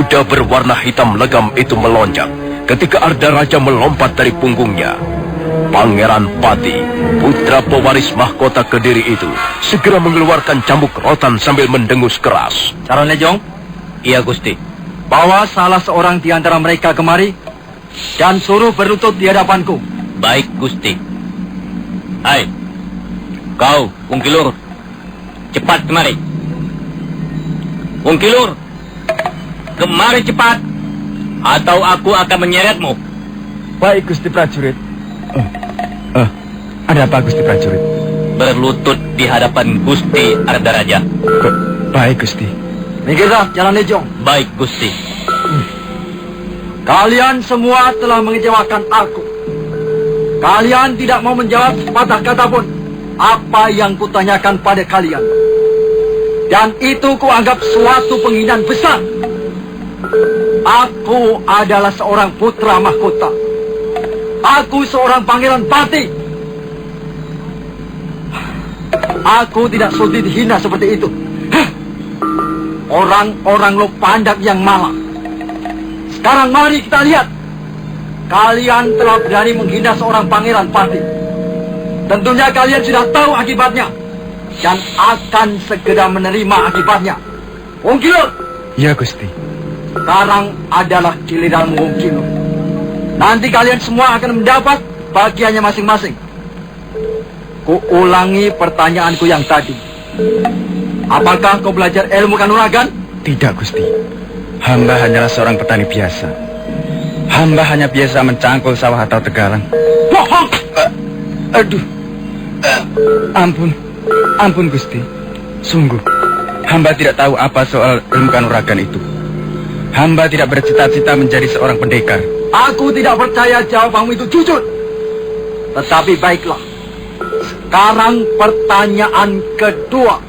Kuda berwarna hitam legam itu melonjak ketika Arda Raja melompat dari punggungnya. Pangeran Pati, putra pewaris mahkota Kediri itu, segera mengeluarkan cambuk rotan sambil mendengus keras. Caron Lejong? Iya, Gusti. Bawa salah seorang di antara mereka kemari dan suruh berlutut di hadapanku. Baik, Gusti. Hai, kau, Ungkilur, cepat kemari. Ungkilur, kemari cepat, atau aku akan menyeretmu. Baik, Gusti Prajurit. Ada apa, Gusti Prajurit? Berlutut di hadapan Gusti Arda Raja. Baik, Gusti. Minggirlah, Jalan Lejong. Baik, Gusti. Kalian semua telah mengecewakan aku. Kalian tidak mau menjawab sepatah kata pun apa yang kutanyakan pada kalian. Dan itu kuanggap suatu penghinaan besar. Aku adalah seorang putra mahkota. Aku seorang pangeran Pati. Aku tidak sudi dihina seperti itu. Orang-orang Lok Pandak yang malang. Sekarang mari kita lihat. Kalian telah berani menghina seorang pangeran Pati. Tentunya kalian sudah tahu akibatnya. Dan akan segera menerima akibatnya. Ungkilur. Ya, Gusti. Sekarang adalah giliran Ungkilur. Nanti kalian semua akan mendapat bagiannya masing-masing. Kuulangi pertanyaanku yang tadi. Apakah kau belajar ilmu kanuragan? Tidak, Gusti. Hamba hanyalah seorang petani biasa. Hamba hanya biasa mencangkul sawah atau tegalan. Bohong! Aduh. Ampun, Gusti. Sungguh, hamba tidak tahu apa soal ilmu kanuragan itu. Hamba tidak bercita-cita menjadi seorang pendekar. Aku tidak percaya jawabanmu itu jujur. Tetapi baiklah. Sekarang pertanyaan kedua.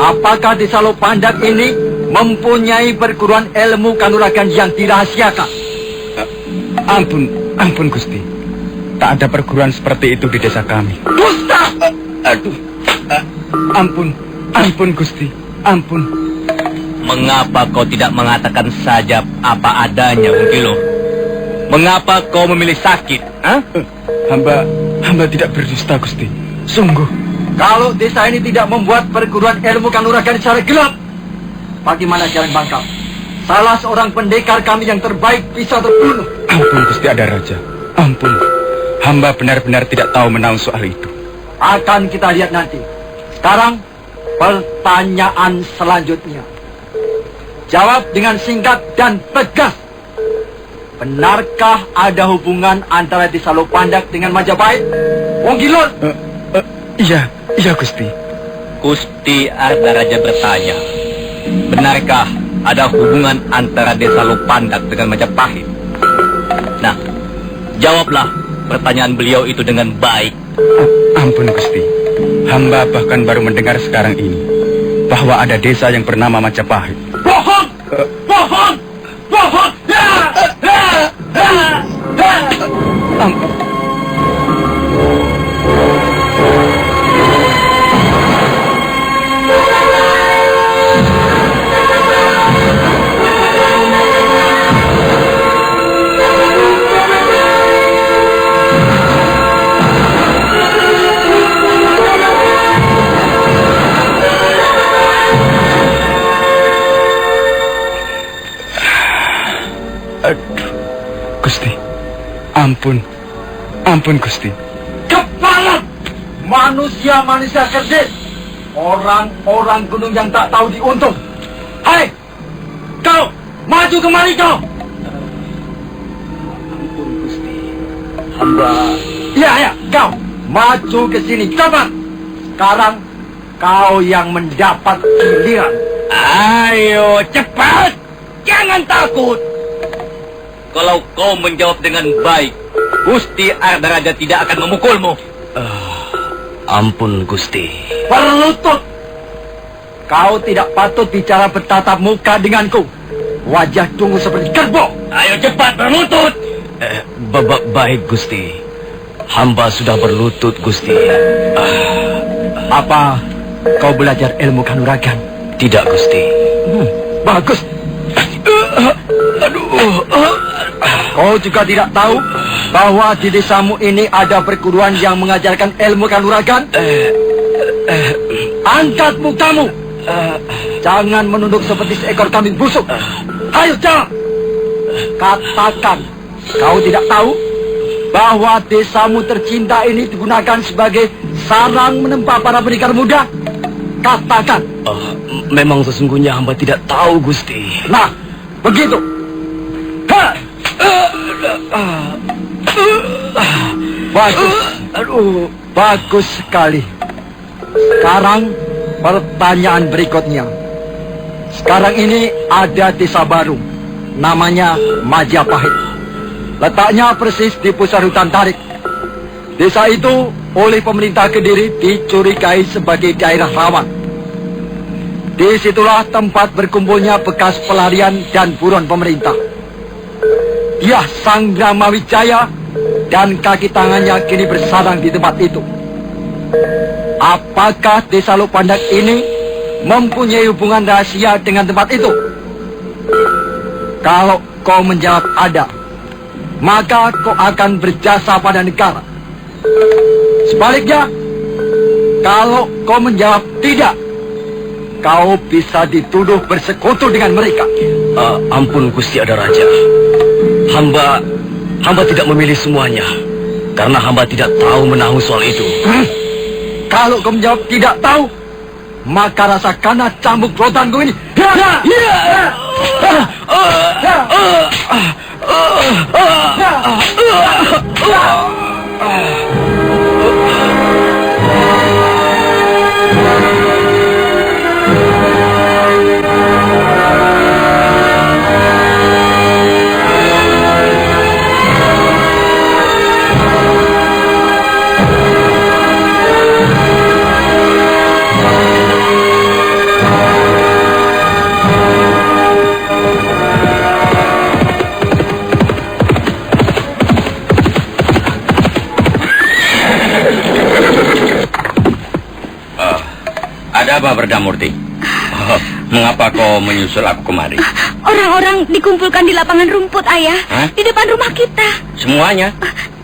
Apakah desa Lok Pandak ini mempunyai perguruan ilmu kanuragan yang dirahasiakan? Ampun, Gusti. Tak ada perguruan seperti itu di desa kami. Dusta! Aduh. Ampun, Gusti. Ampun. Mengapa kau tidak mengatakan saja apa adanya, Ungkilur? Mengapa kau memilih sakit? Hamba tidak berdusta, Gusti. Sungguh. Kalau desa ini tidak membuat perguruan ilmu kanuragan secara gelap, bagaimana jalan bangkal? Salah seorang pendekar kami yang terbaik bisa terbunuh. Ampun, Gusti Arda Raja. Ampun. Hamba benar-benar tidak tahu menahu soal itu. Akan kita lihat nanti. Sekarang, pertanyaan selanjutnya. Jawab dengan singkat dan tegas. Benarkah ada hubungan antara desa Lok Pandak dengan Majapahit? Ungkilur? Iya, Gusti. Gusti Arda Raja bertanya, benarkah ada hubungan antara desa Lok Pandak dengan Majapahit? Nah, jawablah pertanyaan beliau itu dengan baik. Ampun, Gusti. Hamba bahkan baru mendengar sekarang ini bahwa ada desa yang bernama Majapahit. Bohong! Bohong! Bohong! Gusti, ampun, Gusti. Kepala manusia-manusia kerdil, orang-orang gunung yang tak tahu diuntung. Hai, kau maju kemari kau. Ampun, Gusti. Hamba. Ya, kau maju ke sini, cepat. Sekarang kau yang mendapat giliran. Ayo, cepat, jangan takut. Kalau kau menjawab dengan baik, Gusti Arda Raja tidak akan memukulmu. Ampun, Gusti. Berlutut. Kau tidak patut bicara bertatap muka denganku. Wajah tunggu seperti kerbau. Ayo cepat berlutut. Baik, Gusti. Hamba sudah berlutut, Gusti. Apa kau belajar ilmu kanuragan? Tidak, Gusti. Bagus. Kau juga tidak tahu bahwa di desamu ini ada perguruan yang mengajarkan ilmu kanuragan? Angkat mukamu. Jangan menunduk seperti seekor kambing busuk. Ayo jalan. Katakan, kau tidak tahu bahwa desamu tercinta ini digunakan sebagai sarang menempa para pendekar muda? Katakan. Memang sesungguhnya hamba tidak tahu, Gusti. Nah, begitu. Bagus. Bagus sekali. Sekarang pertanyaan berikutnya. Sekarang ini ada desa baru. Namanya Majapahit. Letaknya persis di pusat hutan tarik. Desa itu oleh pemerintah Kediri dicurigai sebagai daerah rawan. Disitulah tempat berkumpulnya bekas pelarian dan buron pemerintah. Dia Sanggrama Wijaya dan kaki tangannya kini bersarang di tempat itu. Apakah desa Lopandak ini mempunyai hubungan rahasia dengan tempat itu? Kalau kau menjawab ada, maka kau akan berjasa pada negara. Sebaliknya, kalau kau menjawab tidak, kau bisa dituduh bersekutu dengan mereka. Ampun Gusti Ada Raja. Hamba tidak memilih semuanya. Karena hamba tidak tahu menahu soal itu. Kalau kau menjawab tidak tahu, maka rasakanlah cambuk rotanku ini. Ada apa, Berdamurti? Mengapa kau menyusul aku kemari? Orang-orang dikumpulkan di lapangan rumput, Ayah. Hah? Di depan rumah kita. Semuanya?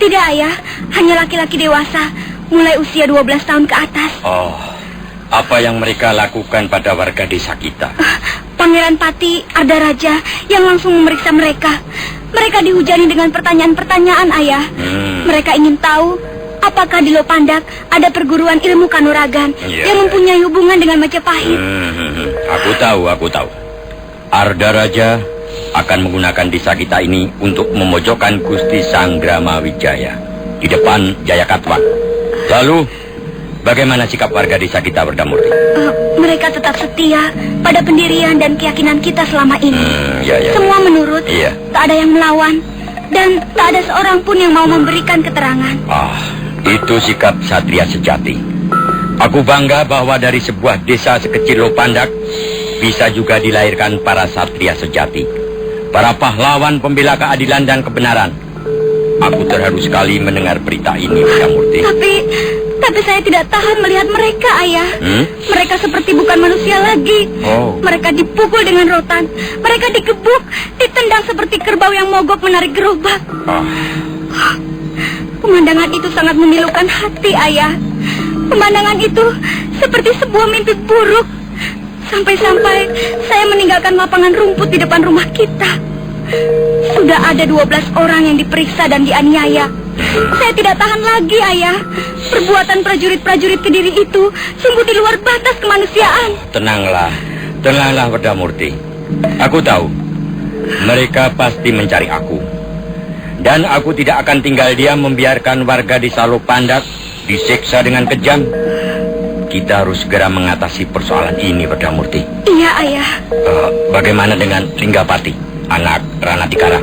Tidak, Ayah. Hanya laki-laki dewasa, mulai usia 12 tahun ke atas. Oh, apa yang mereka lakukan pada warga desa kita? Pangeran Pati Arda Raja yang langsung memeriksa mereka. Mereka dihujani dengan pertanyaan-pertanyaan, Ayah. Mereka ingin tahu apakah di Lopandak ada perguruan ilmu kanuragan yang mempunyai hubungan dengan Majapahit. Aku tahu. Arda Raja akan menggunakan desa kita ini untuk memojokkan Gusti Sanggrama Wijaya di depan Jayakatwang. Lalu, bagaimana sikap warga desa kita, Berdamurti? Mereka tetap setia pada pendirian dan keyakinan kita selama ini. Semua menurut, tak ada yang melawan, dan tak ada seorang pun yang mau memberikan keterangan. Itu sikap satria sejati. Aku bangga bahwa dari sebuah desa sekecil Lopandak bisa juga dilahirkan para satria sejati, para pahlawan pembela keadilan dan kebenaran. Aku terharu sekali mendengar berita ini, Berdamurti. Tapi saya tidak tahan melihat mereka, Ayah. Mereka seperti bukan manusia lagi. Mereka dipukul dengan rotan. Mereka digebuk, ditendang seperti kerbau yang mogok menarik gerobak. Pemandangan itu sangat memilukan hati, Ayah. Pemandangan itu seperti sebuah mimpi buruk. Sampai-sampai saya meninggalkan lapangan rumput di depan rumah kita. Sudah ada 12 orang yang diperiksa dan dianiaya. Saya tidak tahan lagi, Ayah. Perbuatan prajurit-prajurit Kediri itu sungguh di luar batas kemanusiaan. Tenanglah, Berdamurti. Aku tahu, mereka pasti mencari aku. Dan aku tidak akan tinggal diam membiarkan warga desa Lopandak disiksa dengan kejam. Kita harus segera mengatasi persoalan ini, Berdamurti. Iya, Ayah. Bagaimana dengan Linggapati, anak Ranatikara?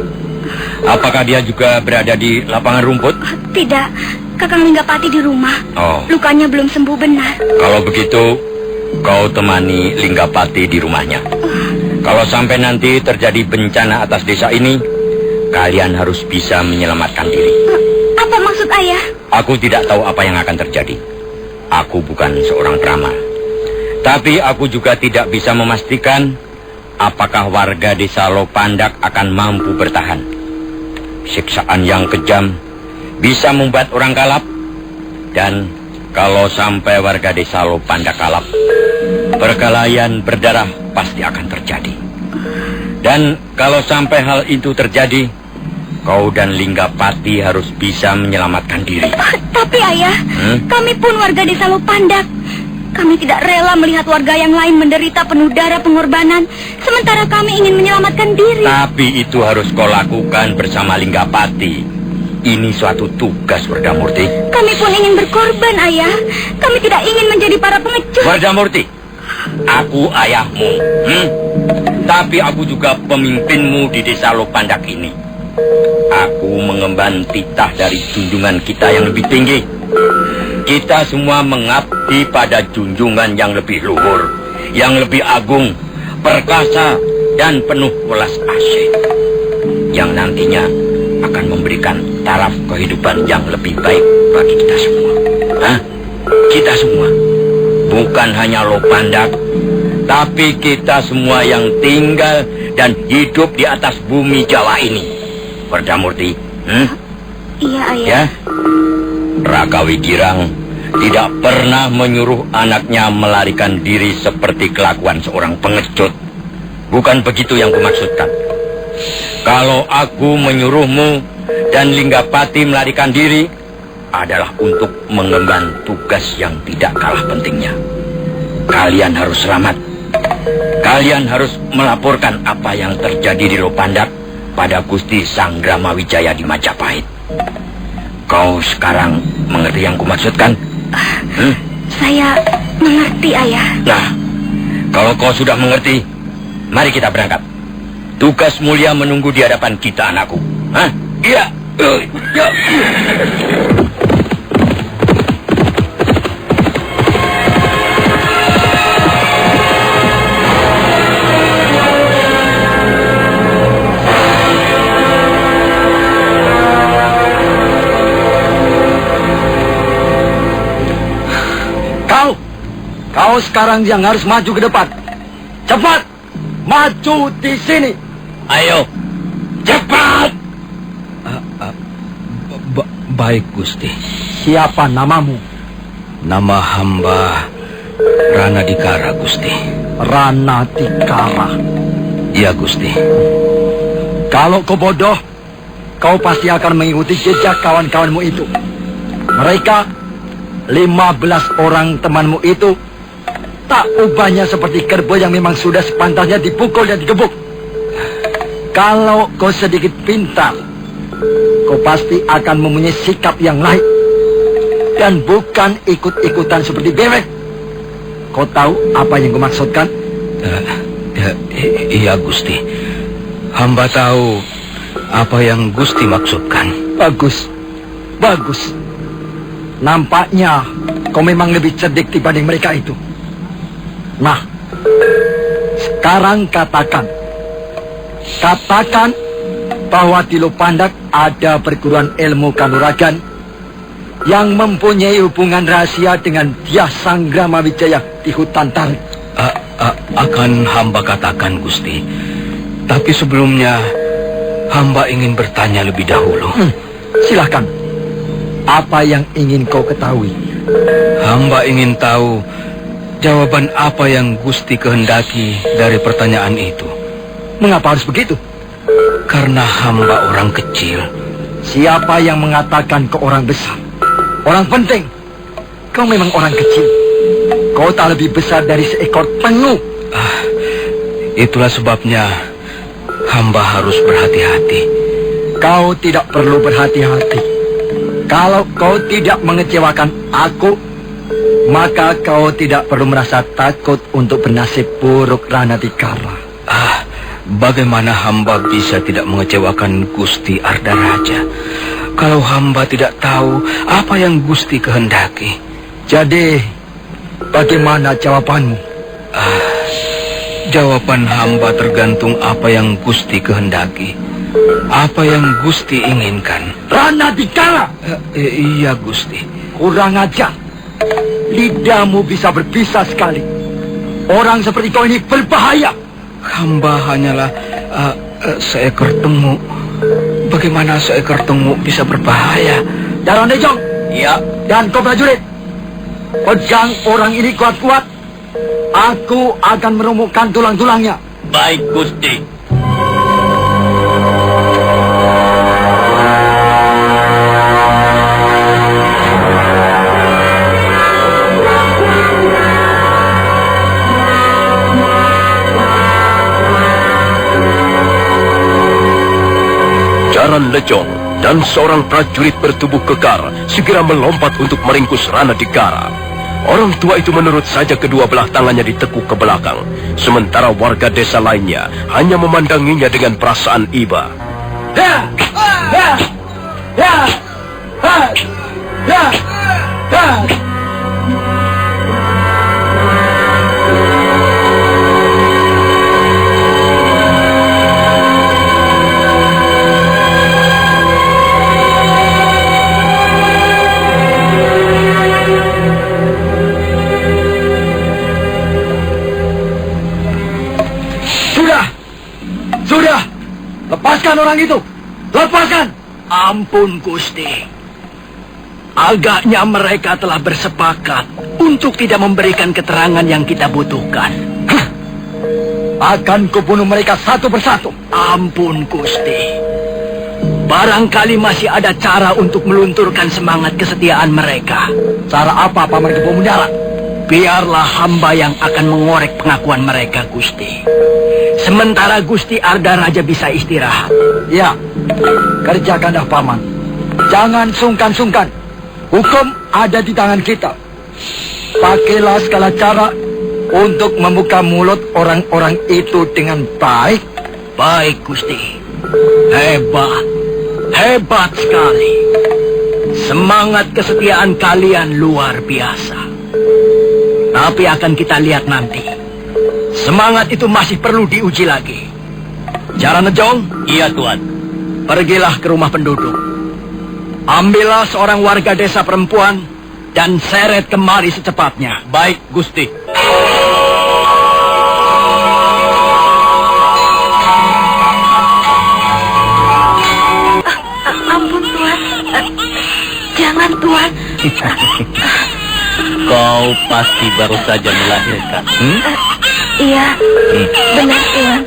Apakah dia juga berada di lapangan rumput? Tidak, Kakang Linggapati di rumah. Lukanya belum sembuh benar. Kalau begitu, kau temani Linggapati di rumahnya. Kalau sampai nanti terjadi bencana atas desa ini, kalian harus bisa menyelamatkan diri. Apa maksud Ayah? Aku tidak tahu apa yang akan terjadi. Aku bukan seorang peramal. Tapi aku juga tidak bisa memastikan apakah warga desa Lopandak akan mampu bertahan? Siksaan yang kejam bisa membuat orang kalap. Dan kalau sampai warga desa Lopandak kalap, perkelahian berdarah pasti akan terjadi. Dan kalau sampai hal itu terjadi, kau dan Linggapati harus bisa menyelamatkan diri. Tapi ayah, kami pun warga desa Lopandak. Kami tidak rela melihat warga yang lain menderita penuh darah pengorbanan, sementara kami ingin menyelamatkan diri. Tapi itu harus kau lakukan bersama Linggapati. Ini suatu tugas, Wardamurti. Kami pun ingin berkorban, ayah. Kami tidak ingin menjadi para pengecut. Wardamurti, aku ayahmu. Tapi aku juga pemimpinmu di desa Lopandak ini. Aku mengemban titah dari junjungan kita yang lebih tinggi. Kita semua mengabdi pada junjungan yang lebih luhur, yang lebih agung, perkasa, dan penuh welas asih, yang nantinya akan memberikan taraf kehidupan yang lebih baik bagi kita semua. Kita semua, bukan hanya Lopandak, tapi kita semua yang tinggal dan hidup di atas bumi Jawa ini. Wardamurti, Iya, ayah. ya? Raka Wigirang tidak pernah menyuruh anaknya melarikan diri seperti kelakuan seorang pengecut. Bukan begitu yang kumaksudkan. Kalau aku menyuruhmu dan Linggapati melarikan diri, adalah untuk mengemban tugas yang tidak kalah pentingnya. Kalian harus selamat. Kalian harus melaporkan apa yang terjadi di Lopandak pada Gusti Sanggrama Wijaya di Majapahit. Kau sekarang mengerti yang kumaksudkan? Saya mengerti, ayah. Nah, kalau kau sudah mengerti, mari kita berangkat. Tugas mulia menunggu di hadapan kita, anakku. Iya. Ya. Kau sekarang yang harus maju ke depan. Cepat, maju di sini. Ayo, cepat. Baik, Gusti. Siapa namamu? Nama hamba Rana Dikara, Gusti. Rana Dikara. Iya, Gusti. Kalau kau bodoh, kau pasti akan mengikuti jejak kawan-kawanmu itu. Mereka 15 orang temanmu itu tak ubahnya seperti kerbau yang memang sudah sepantasnya dipukul dan digebuk. Kalau kau sedikit pintar, kau pasti akan mempunyai sikap yang lain dan bukan ikut-ikutan seperti bebek. Kau tahu apa yang kau maksudkan? Iya, Gusti. Hamba tahu apa yang Gusti maksudkan. Bagus, bagus. Nampaknya kau memang lebih cerdik dibanding mereka itu. Nah, sekarang katakan bahwa di Lopandak ada perguruan ilmu kanuragan yang mempunyai hubungan rahasia dengan Dyah Sanggrama Wijaya di hutan tarik. Akan hamba katakan, Gusti. Tapi sebelumnya, hamba ingin bertanya lebih dahulu. Silakan. Apa yang ingin kau ketahui? Hamba ingin tahu jawaban apa yang Gusti kehendaki dari pertanyaan itu. Mengapa harus begitu? Karena hamba orang kecil. Siapa yang mengatakan kau orang besar? Orang penting. Kau memang orang kecil. Kau tak lebih besar dari seekor penyu. Itulah sebabnya hamba harus berhati-hati. Kau tidak perlu berhati-hati. Kalau kau tidak mengecewakan aku, maka kau tidak perlu merasa takut untuk bernasib buruk, Rana Dikara. Bagaimana hamba bisa tidak mengecewakan Gusti Ardaraja kalau hamba tidak tahu apa yang Gusti kehendaki? Jadi, bagaimana jawabanmu? Jawaban hamba tergantung apa yang Gusti kehendaki, apa yang Gusti inginkan. Rana Dikara! Iya, Gusti. Kurang ajar. Lidahmu bisa berbisa sekali. Orang seperti kau ini berbahaya. hamba hanyalah seekor tenguk. Bagaimana seekor tenguk bisa berbahaya? Daron Dejong. Iya. Dan kau prajurit, pegang orang ini kuat-kuat. Aku akan merumukkan tulang-tulangnya. Baik, Gusti. Jaran Lejong dan seorang prajurit bertubuh kekar segera melompat untuk meringkus Rana Digara. Orang tua itu menurut saja kedua belah tangannya ditekuk ke belakang, sementara warga desa lainnya hanya memandanginya dengan perasaan iba. Ya! Ya! Ya! Ha! Ya! Ya! Sudah! Lepaskan orang itu! Lepaskan! Ampun, Gusti. Agaknya mereka telah bersepakat untuk tidak memberikan keterangan yang kita butuhkan. Akan kubunuh mereka satu persatu. Ampun, Gusti. Barangkali masih ada cara untuk melunturkan semangat kesetiaan mereka. Cara apa Paman Kebo Mundara? Biarlah hamba yang akan mengorek pengakuan mereka, Gusti. Sementara Gusti Arda Raja bisa istirahat. Ya, kerjakanlah Paman. Jangan sungkan-sungkan. Hukum ada di tangan kita. Pakailah segala cara untuk membuka mulut orang-orang itu dengan baik. Baik, Gusti. Hebat. Hebat sekali. Semangat kesetiaan kalian luar biasa. Tapi akan kita lihat nanti. Semangat itu masih perlu diuji lagi. Jaran Lejong? Iya, Tuan. Pergilah ke rumah penduduk. Ambillah seorang warga desa perempuan dan seret kemari secepatnya. Baik, Gusti. Ampun, Tuan. Jangan, Tuan. Kau pasti baru saja melahirkan. Iya, benar, Tuan.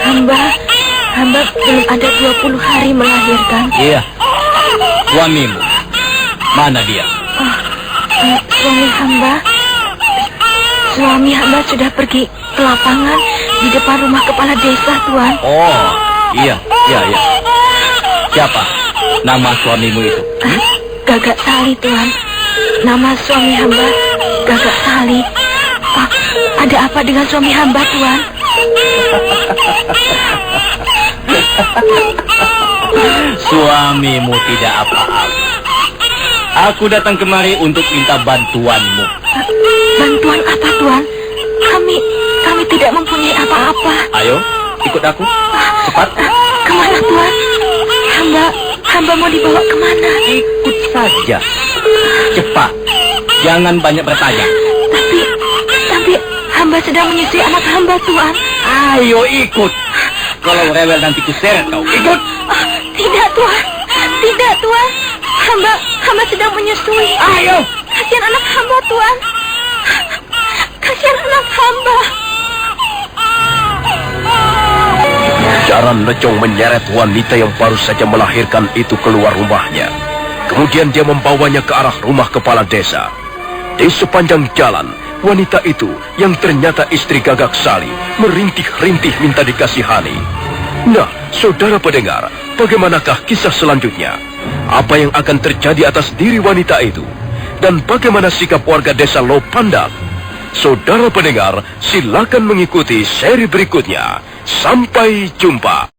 Hamba belum ada 20 hari melahirkan. Iya. Suamimu, mana dia? Suami hamba sudah pergi ke lapangan di depan rumah kepala desa, Tuan. Oh, iya. Siapa nama suamimu itu? Gagak Sali, Tuan. Nama suami hamba Gagak Sali. Ada apa dengan suami hamba, Tuan? Suamimu tidak apa-apa. Aku datang kemari untuk minta bantuanmu. Bantuan apa, Tuan? Kami tidak mempunyai apa-apa. Ayo, ikut aku. Cepat. Kemana, Tuan? Hamba mau dibawa kemana? Ikut saja. Cepat. Jangan banyak bertanya. Tapi hamba sedang menyusui anak hamba, Tuan. Ayo ikut. Kalau rewel nanti kuseret kau. Ikut. Tidak, Tuan. Tidak, Tuan. Hamba sedang menyusui. Ayo. Kasihan anak hamba, Tuan. Kasihan anak hamba. Jaran Lejong menyeret wanita yang baru saja melahirkan itu keluar rumahnya. Kemudian dia membawanya ke arah rumah kepala desa. Di sepanjang jalan, wanita itu yang ternyata istri Gagak Sali merintih-rintih minta dikasihani. Nah, saudara pendengar, bagaimanakah kisah selanjutnya? Apa yang akan terjadi atas diri wanita itu? Dan bagaimana sikap warga desa Lopandak? Saudara pendengar, silakan mengikuti seri berikutnya. Sampai jumpa.